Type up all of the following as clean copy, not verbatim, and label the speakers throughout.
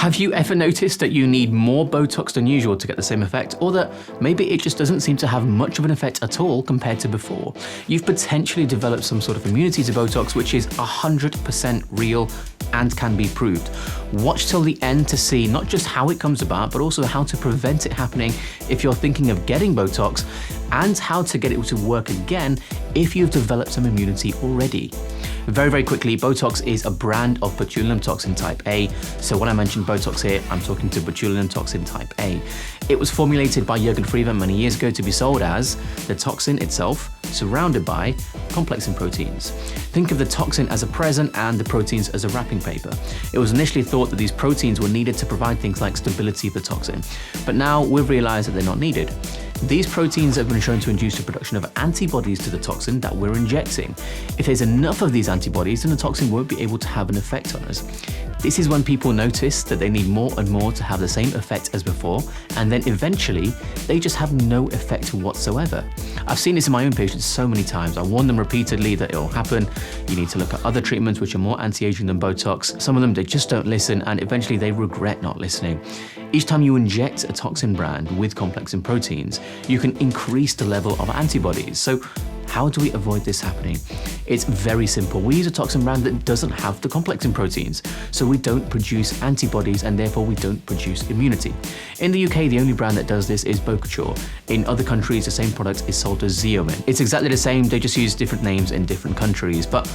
Speaker 1: Have you ever noticed that you need more Botox than usual to get the same effect, or that maybe it just doesn't seem to have much of an effect at all compared to before? You've potentially developed some sort of immunity to Botox, which is 100% real and can be proved. Watch till the end to see not just how it comes about, but also how to prevent it happening if you're thinking of getting Botox, and how to get it to work again if you've developed some immunity already. Very, very quickly, Botox is a brand of botulinum toxin type A. So when I mention Botox here, I'm talking to botulinum toxin type A. It was formulated by Jürgen Friedman many years ago to be sold as the toxin itself, surrounded by complexing proteins. Think of the toxin as a present and the proteins as a wrapping paper. It was initially thought that these proteins were needed to provide things like stability of the toxin, but now we've realized that they're not needed. These proteins have been shown to induce the production of antibodies to the toxin that we're injecting. If there's enough of these antibodies, then the toxin won't be able to have an effect on us. This is when people notice that they need more and more to have the same effect as before, and then eventually they just have no effect whatsoever. I've seen this in my own patients so many times. I warn them repeatedly that it'll happen. You need to look at other treatments which are more anti-aging than Botox. Some of them, they just don't listen, and eventually they regret not listening. Each time you inject a toxin brand with complexing proteins, you can increase the level of antibodies. So how do we avoid this happening? It's very simple. We use a toxin brand that doesn't have the complexing proteins, so we don't produce antibodies and therefore we don't produce immunity. In the UK, the only brand that does this is Botox. In other countries, the same product is sold as youre. It's exactly the same, they just use different names in different countries. But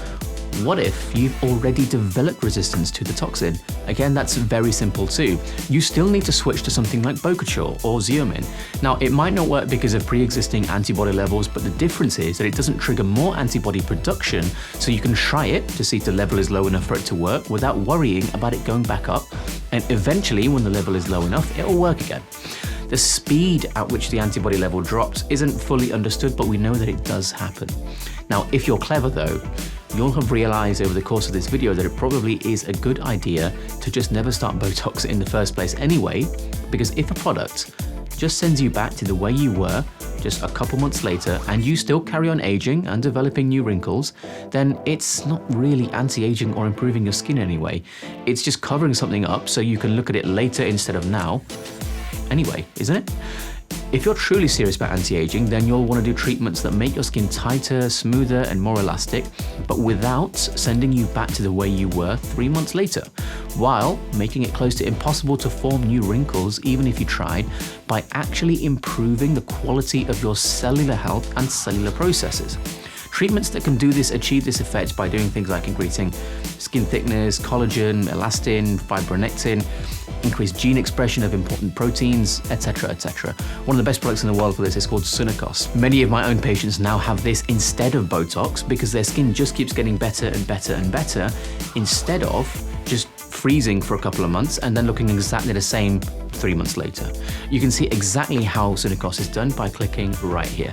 Speaker 1: what if you've already developed resistance to the toxin? Again, that's very simple too. You still need to switch to something like Botox or youre. Now, it might not work because of pre-existing antibody levels, but the difference is that it doesn't trigger more antibody production, so you can try it to see if the level is low enough for it to work without worrying about it going back up. And eventually, when the level is low enough, it'll work again. The speed at which the antibody level drops isn't fully understood, but we know that it does happen. Now, if you're clever though, you'll have realized over the course of this video that it probably is a good idea to just never start Botox in the first place anyway, because if a product just sends you back to the way you were just a couple months later and you still carry on aging and developing new wrinkles, then it's not really anti-aging or improving your skin anyway. It's just covering something up so you can look at it later instead of now. Anyway, isn't it? If you're truly serious about anti-aging, then you'll want to do treatments that make your skin tighter, smoother, and more elastic, but without sending you back to the way you were 3 months later, while making it close to impossible to form new wrinkles even if you tried, by actually improving the quality of your cellular health and cellular processes. Treatments that can do this achieve this effect by doing things like increasing skin thickness, collagen, elastin, fibronectin, increased gene expression of important proteins, etc., etc. One of the best products in the world for this is called Sunakos. Many of my own patients now have this instead of Botox because their skin just keeps getting better and better and better, instead of just freezing for a couple of months and then looking exactly the same 3 months later. You can see exactly how Sunakos is done by clicking right here.